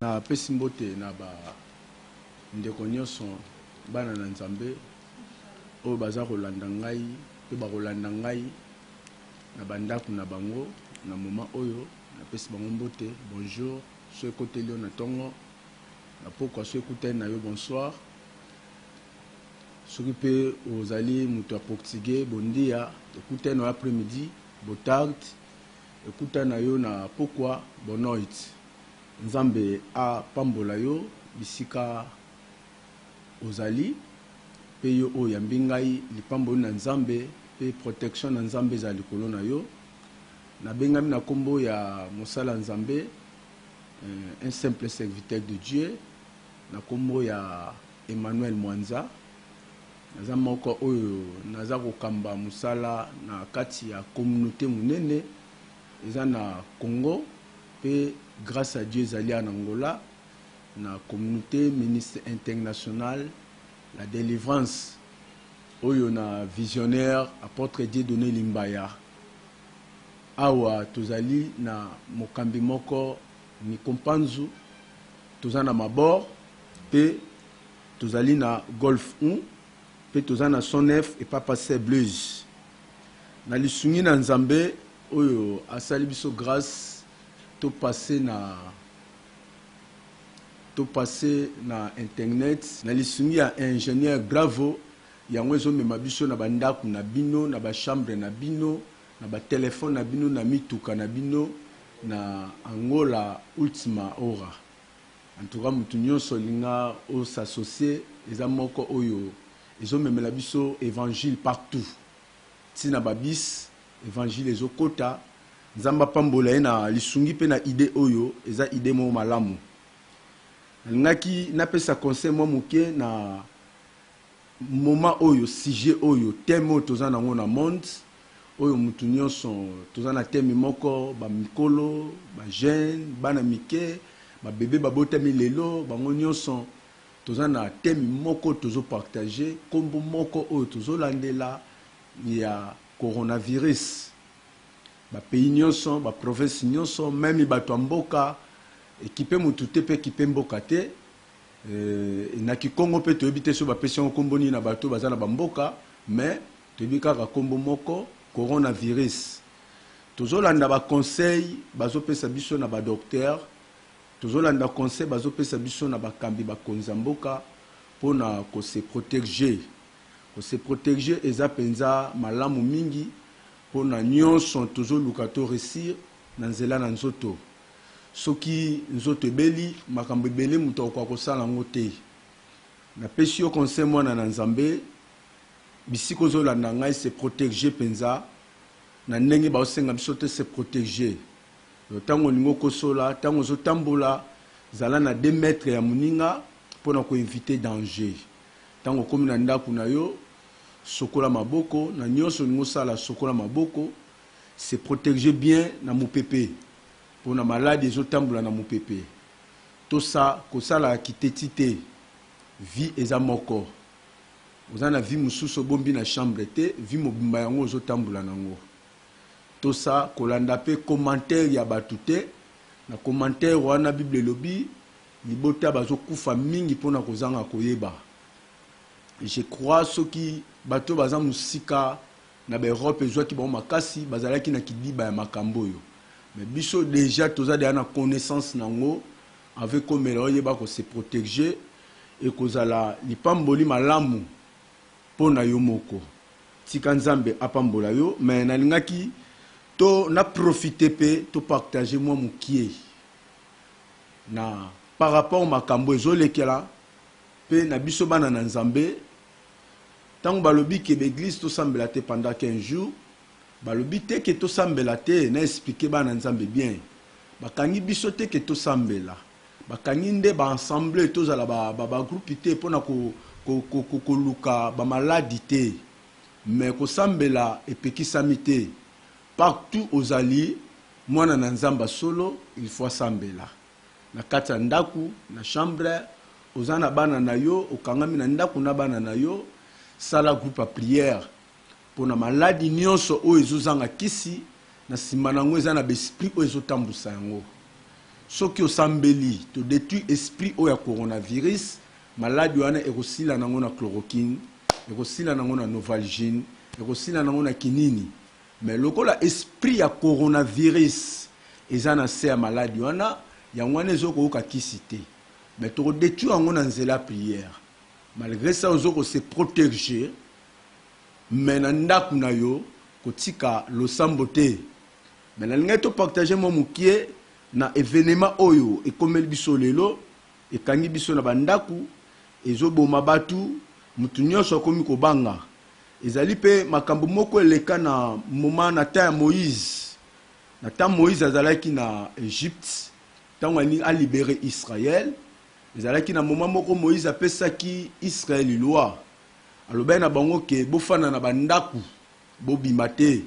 na pesi mbote na ba ndeko nyonso bana na nzambe oyo baza kolanda ngai pe bakolanda ngai na bandako na bango na moment oyo na pesi bango mbote bonjour so ekoteli yo na tongo na pokwa so ekutani na yo bonsoir soki mpe ozali moto ya portugais bondia ekutani na yo après-midi botard ekutani na yo na pokwa bonoit nzambe apambola yo bisika ozali pe yo oyo yambi ngai lipambo na nzambe pe protection na nzambe ezali likolo na yo nabengami na kombo ya mosala nzambe un simple serviteur de Dieu na kombo ya Emmanuel Mwanza naza moko oyo naza kokamba mosala na kati ya communauté munene eza na Congo pe grâce à Dieu ezali en Angola na communauté ministre international la délivrance oyo na visionnaire apôtre Dieudonné Limbaya awa tozali na mokambi moko Nikompanzu toza na mabor pe tozali na golf 1 pe toza na Sonef et Papa Se Blues na lisungi na nzambe oyo asali biso grâce to passer na internet na lisungi ya ingénieur Bravo yango ezomema biso na bandako na bino na chambre na bino na téléphone na bino na mituka na bino na Angola ultima hora en tout cas mutu nyonso linga o s'associer eza moko oyo ezomemela biso évangile partout tina babis évangile ezokota nzamba pambola ye na lisungi pe na idée oyo eza idée mo malamu ngaki napesa conseil mo muke na moment oyo sujet oyo thème oyo toza nango na monde oyo mutu nyonso toza na thème moko ba mikolo ba jeune bana mike ba bébé babotami lelo bango nyonso toza na thème moko tozo partager kombo moko oyo tozo landela ya coronavirus ba pays nyonso ba province nyonso même bato ya mboka ekipe mutu te pe ekipe mboka te na Kikongo pe toyebi te so bapesi yango kombo nini na bato baza na bamboka mais toyebi kaka kombo moko coronavirus tozolanda baconseil bazopesa biso na badocteur tozolanda conseil bazopesa biso na bakambi bakonza mboka mpona kose protéger eza penza malamu mingi mpona nyonso tozoluka to réussir na nzela na nzoto soki nzoto ebeli makambo ebele moto akoka kosala yango te napesi yo conseil mwana na nzambe bisika ozolanda ngai se protéger penza na ndenge baosenga biso te se protéger ntango olingi okosola ntango ozotambola zala na 2 mètres ya moninga mpona koevite danger ntango okomi na ndako na yo sokola maboko na nyonso olingi osala sokola maboko se protéger bien na mopepe mpona maladi ezotambola na mopepe tosa kosala kiteti te vie eza moko oza na vie mosusu obombi na chambre te vie mobimba yango ozotambola nango tosa kolanda mpe commentaire ya bato te na commentaire wana bible elobi libota bazokufa mingi mpona kozanga koyeba je crois soki bato baza mosika na baeurope ezwaki bango makasi bazalaki na kidiba ya makambo oyo mais biso déjà toza deya na connaissance nango avec komela oyeba kose protéger ekozala lipamboli malamu mpona yo moko tika nzambe apambola yo mais nalingaki to na profiter pe to partager moi mukie na par rapport makambo ezolekela pe na biso bana na nzambe tango balobi ke l'église to sambela te pendant 15 jours balobi te ke to sambela te na expliquer bana nzambe bien bakangi biso te ke to sambela bakangi nde ba ensemble to zala ba groupe te pona ko luka ba maladie te mais ko sambela epekisami te partout ozali mwana na nzamba solo il faut sambela na kati ya ndaku na chambre ozana bana na yo okangami na ndaku na bana na yo sala groupe à prière pona maladi nyonso oyo ezozanga kisi na nsima nango eza na besprit oyo ezotambusa yango soki osambeli to détruire esprit oyo ya coronavirus maladi wana ekosila nango na chloroquine ekosila nango na novalgine ekosila nango na kinini mais lokola esprit ya coronavirus eza na se ya maladi wana yango wana ezokoyoka kisi te mais tokodétruire yango na nzela prière malgré ça ozoko se protéger mais na ndako na yo kotika losambo te mais nalingai topartage mwa mokie na événement oyo ekomeli biso lelo ekangi biso na bandako ezoboma batu mutu nyonso akomi kobanga ezali pe makambo moko eleka na moment na temps ya Moïse na temps Moïse azalaki na Égypte tango ani a libéré Israël ezalaki na moment moko Moïse apesaki Israël loi alobaki na bango ke bofana na bandako bobima te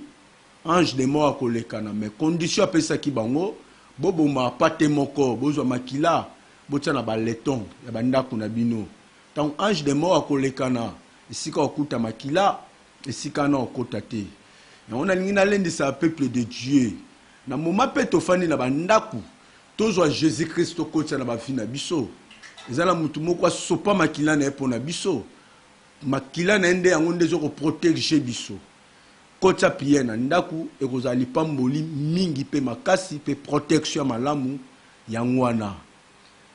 ange de mort akolekana mais condition apesaki bango boboma pate moko bozwa makila botia na baleton ya bandako na bino tant ange de mort akolekana esika okuta makila esika na okota te yango nalingi nalendisa peuple de Dieu na moment pe tofandi na bandako tozwa Jésus Christ okotia na bafi na biso ezala mutu moko asopa makila na epo na biso makila na ende yango nde ezokoprotege biso kotia prière na ndako ekozali pamboli mingi pe makasi pe protection ya malamu yango wana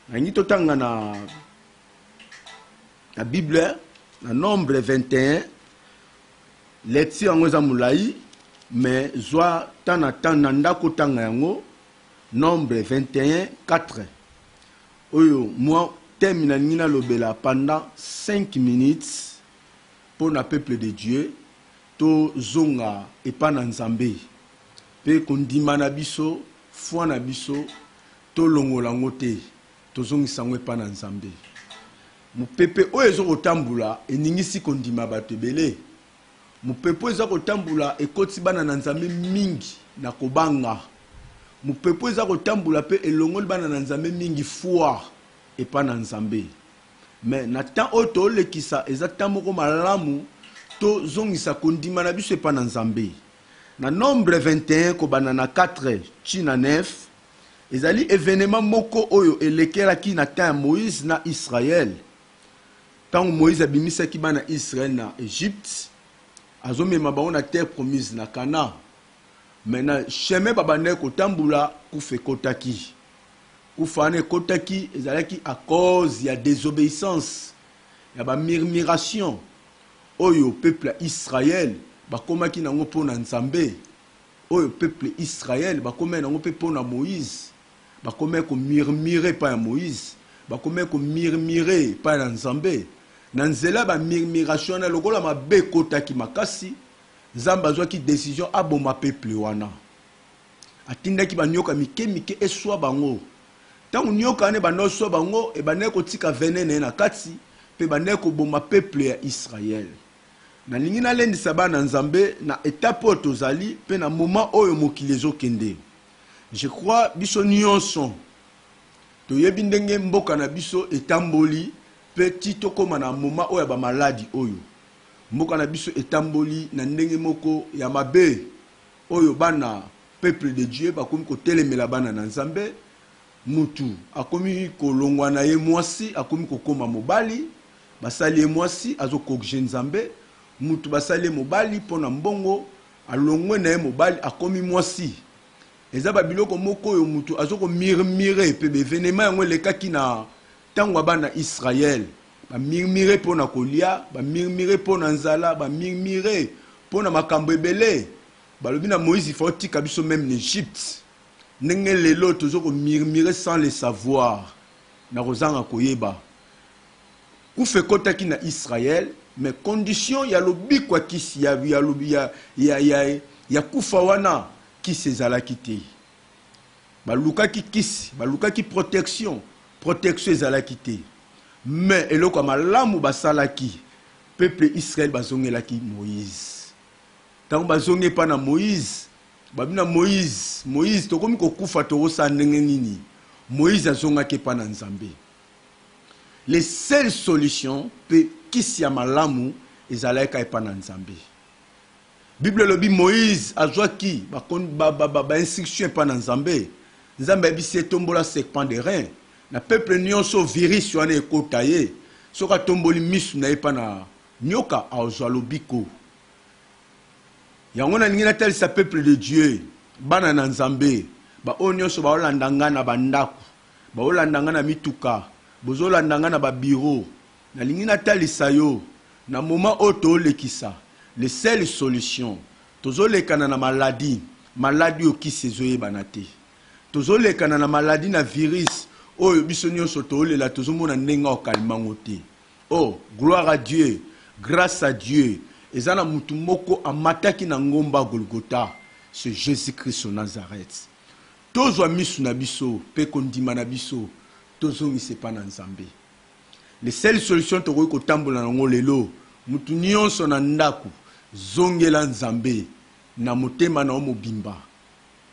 nangi totanga na Bible na Nombre 21 lecture yango eza molai mais zwa tana tana ndako tanga yango Nombre 21 4 oyo moi thème nalingi nalobela pendant 5 minutes pour le peuple de Dieu to zonga epa na nzambe pe kondima na biso foi na biso to longola ngote to zongisa ngo epa na nzambe mupepe oyo ezokotambula eningisi kondima bato ebele mupepe oyo ezokotambula ekoti bana na nzambe mingi na kobanga mupepe oyo ezokotambula pe elongoli bana na nzambe mingi foi epa na nzambe mais na temps oyo toolekisa eza temps moko malamu to zongisa kondima na biso epa na nzambe na Nombre 21 kobana na 4 china 9 ezali événement moko oyo elekelaki na temps ya Moïse na Israël tango Moïse abimisaki bana Israël na Égypte azomema bango na terre promise na Kana mais na chemin babandaki kotambula kufa ekotaki kufa wana ekotaki ezalaki à cause ya désobéissance ya bamurmuration oyo peuple Israël bakomaki nango mpona nzambe oyo peuple Israël bakomaki nango mpe mpona Moïse bakomaki komurmure pa ya Moïse bakomaki komurmure pa ya nzambe na nzela bamurmuration na lokola mabe ekotaki makasi nzambe azwaki décision aboma peuple wana atindaki banyoka mike mike eswa bango tango nyoka ane banoswa bango ebandaki kotika venene na kati pe bandaki koboma peuple ya Israël nalingi nalendisa bana nzambe na étape oyo tozali pe na moment oyo mokili ezokende je crois biso nyonso toyebi ndenge mboka na biso etamboli pe ti tokóma na moment oyo ya bamaladi oyo mboka na biso etamboli na ndenge moko ya mabe oyo bana peuple de Dieu bakomi kotelemela bana na nzambe mutu akomi kolongwa na ye mwasi akomi kokoma mobali basali ye mwasi azokokje nzambe mutu basali mobali pona mbongo alongwe na ye mobali akomi mwasi eza babiloko moko oyo mutu azoko murmure pe bevenema yango elekaki na tango bana Israël bamurmure pona kolia bamurmure pona nzala bamurmure pona makambo ebele balobi na Moïse faut tika biso même en Égypte ndenge lelo tozoko murmure sans le savoir na kozanga koyeba kufa ekotaki na Israël mais condition ya lobikwa kisi ya kufa wana kisi ezalaki te balukaki kisi balukaki protection ezalaki te mais eloko malamu basalaki peuple Israël bazongelaki Moïse tango bazonge pa na Moïse babina Moïse tokomi kokufa tokosa ndenge nini Moïse azongaki pa na nzambe les seules solutions pe kisi ya malamu ezalaka epa na nzambe Bible lobi Moïse azwaki ba instruction epa na nzambe nzambe bise tombola serpent de rein na peuple nyonso virus wana ekota ye soka tomboli misu na ye pa na nyoka azwa lobiko yango na ningi natalisa peuple de Dieu bana na nzambe ba oyo nyonso baolanda nga na bandako baolanda nga na mituka bozolanda nga na babiro nalingi natalisa yo na moment oyo toolekisa les seules solutions tozolekana na maladie oyo kisi ezoyebana te tozolekana na maladie na virus oyo biso nyonso toolela tozomona ndenge okalimango te. Oh, gloire à Dieu, grâce à Dieu eza na mutu moko amataki na ngomba Golgotha, c'est Jésus-Christ au Nazareth. Tozwa misu na biso pe kondima na biso tozongisa pa na nzambe. Les seules solutions tokoki kotambola nango lelo mutu nyonso na ndako zongela nzambe na motema na mobimba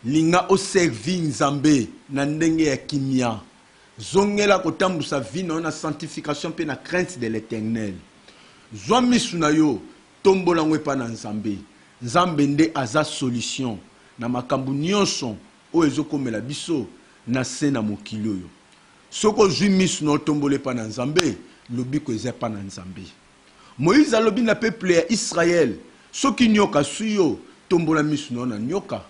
linga oservi nzambe na ndenge ya kimia zongela kotambusa vie na sanctification pe na crainte de l'Éternel. Zwa misu na yo tombola ngwe pa na nzambe nzambe nde aza solution na makambo nyonso oyo ezokomela biso na se na mokili oyo. Soko zwi misu na tombole pa na nzambe lobiko eza pa na nzambe. Moïse alobi na peuple ya Israël soki nyoka suyo tombola misu na nyoka.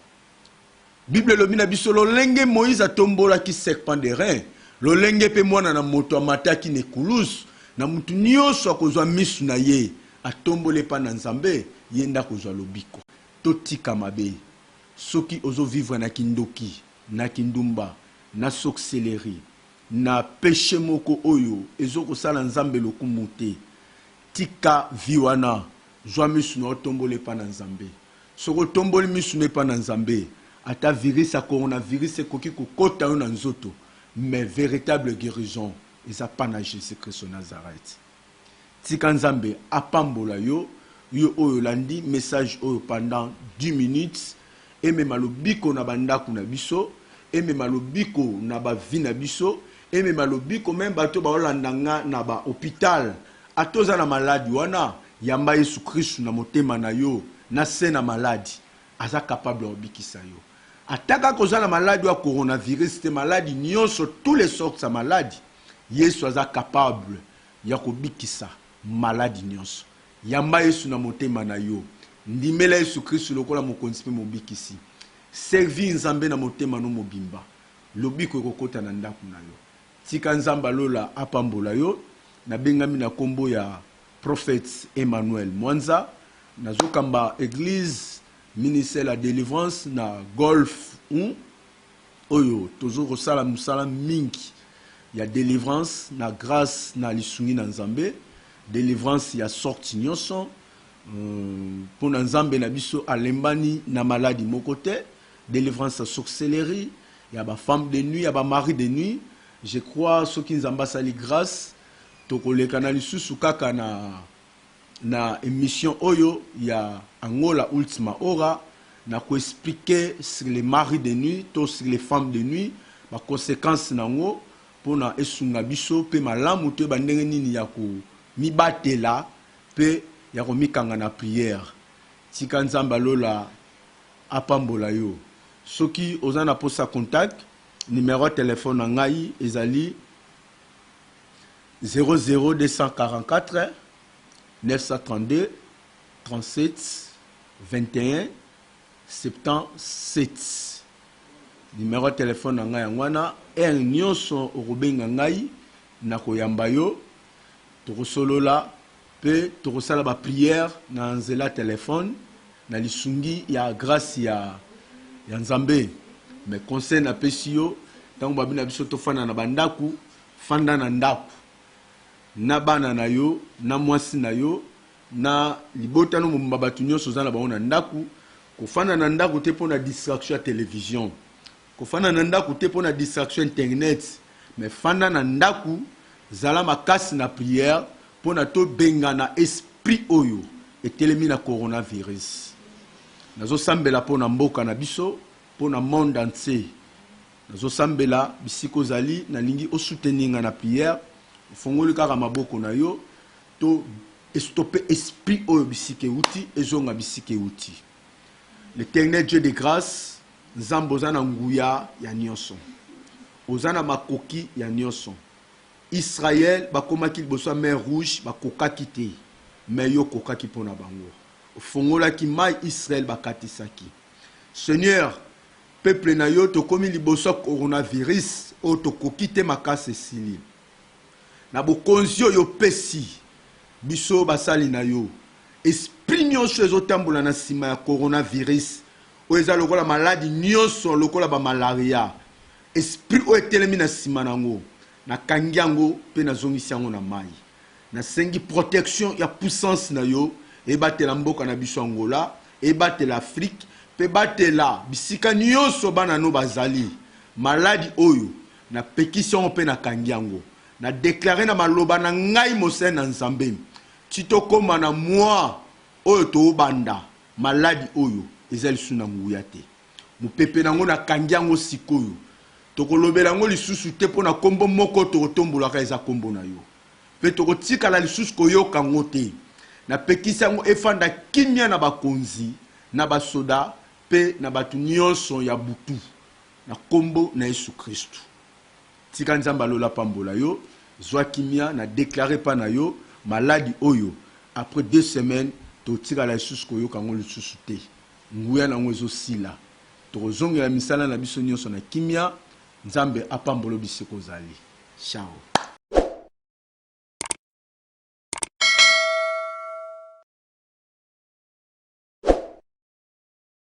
Bible lobi na biso lolenge Moïse atombola ki serpent de rein lolenge pe mwana na moto amataki ne kulus na mutu nyonso akozwa misu na ye atombole pa na nzambe yenda kozwa lobiko. Totika mabe soki ozo vivre na kindoki na kindumba na sorcellerie na péché moko oyo ezoko sala nzambe lokumu te tika viwana zwa misu na otombole pa na nzambe. Soko tomboli misu ne pa na nzambe ata virus a coronavirus ekoki kokota yo na nzoto mais véritable guérison eza pa na Jésus-Christ au Nazareth. Tika nzambe apambola yo yo oyo landi message oyo pendant 10 minutes et même malobiko na bandako na biso et même malobiko na ba vie na biso et même malobiko même bato ba olandanga na ba hôpital atoza na maladie wana yamba Yesu Christ na motema na yo na se na maladie aza capable obikisa yo. Ataka koza na maladie wa coronavirus te maladie nyonso tous les sortes de maladie Yesu aza capable ya kobikisa maladie nyonso. Yamba Yesu na motema na yo ndimela Yesu Christ lokola mokonzi pe mobikisi servi nzambe na motema no mobimba lobiko ekokota na ndako na yo. Tika nzamba lola apambola yo na bengami na kombo ya prophète Emmanuel Mwanza nazokamba église ministère la délivrance na golf oyo tozo kosala musala mingi ya délivrance na grâce na lisungi na nzambe délivrance ya sorti nyonso pour nzambe na biso alembani na maladie moko te délivrance ya sorcellerie ya ba femme de nuit ya ba mari de nuit. Je crois ceux qui nzamba sali grâce tokoleka na lisusu kaka na émission oyo ya Angola Ultima Hora na ko expliquer sur les maris de nuit to sur les femmes de nuit ba conséquences nango pona esunga biso pe malamu te ba ndenge nini ya ko mibatela pe ya ko mikanga na prière. Tika nzamba lola apambola yo soki ozana posa contact numéro de téléphone na ngai ezali 00244 932 37 21 77. Numéro de téléphone na ngai ngwana el nyonso okobenga ngai na koyamba yo tokosolola pe tokosala ba prière na nzela téléphone na lisungi ya grâce ya nzambe. Mais conseil na pesi yo tango babina biso tofanda na bandaku fanda na ndaku na bana na yo na mwasi na yo na libota no mbabatu nyonso za na bango na ndaku kofanda na ndaku te pona distraction ya télévision kofanda na ndaku te pona distraction internet mais fanda na ndaku zala makasi na prière pona to benga na esprit oyo etelemi na coronavirus nazo sambela pona mboka na biso pona monde entier nazo sambela bisiko zali na lingi o soutenir na prière fongoli kaka maboko na yo to stopper esprit oyo bisike uti ezonga bisike uti. L'Éternel Dieu de grâce nzambe oza na nguya ya nyonso, oza na makoki ya nyonso. Israël bakomaki liboso ya mer rouge bakokaki te, me yo kokaki mpona bango. Ofongolaki mai Israël bakatisaki. Seigneur, peuple na yo tokomi liboso ya coronavirus oyo tokoki te makasi esili. Na bokonzi oyo pesi biso basali na yo, esprit nyonso ezotambola na nsima ya coronavirus oyo eza lokola maladi nyonso lokola ba malaria, esprit oyo etelemi na nsima nango nakangi yango mpe nazongisi yango na mai. Nasengi protection ya puissance na yo ebatela mboka na biso Angola, ebatela Afrique, pe batela bisika nyonso bana no bazali. Maladi oyo na pekisi yango mpe nakangi yango. Na déclarer na maloba na ngai mose na nzambe. Titokoma na moi oyo to banda maladi oyo ezali suna nguya te. Mupepe nango na kangi yango sikoyo. Tokolobela yango lisusu te pona kombo moko tokotombolaka eza kombo na yo. Pe tokotikala lisusu koyoka ngo te. Na pekisi yango efanda kimia na bakonzi, na basoda, pe na batu nyonso ya butu. Na kombo na Yesu Kristu. Tika nzamba lola pambola yo, zwa kimia na déclaré pa na yo, maladi oyo. Après 2 semaines, to tika la lisusu koyoka ngo lisusu te. Nguya na ngo ezo sila. Tokozongela misala na biso nyonso na kimia, nzambe apambolo bisiko zali. Ciao.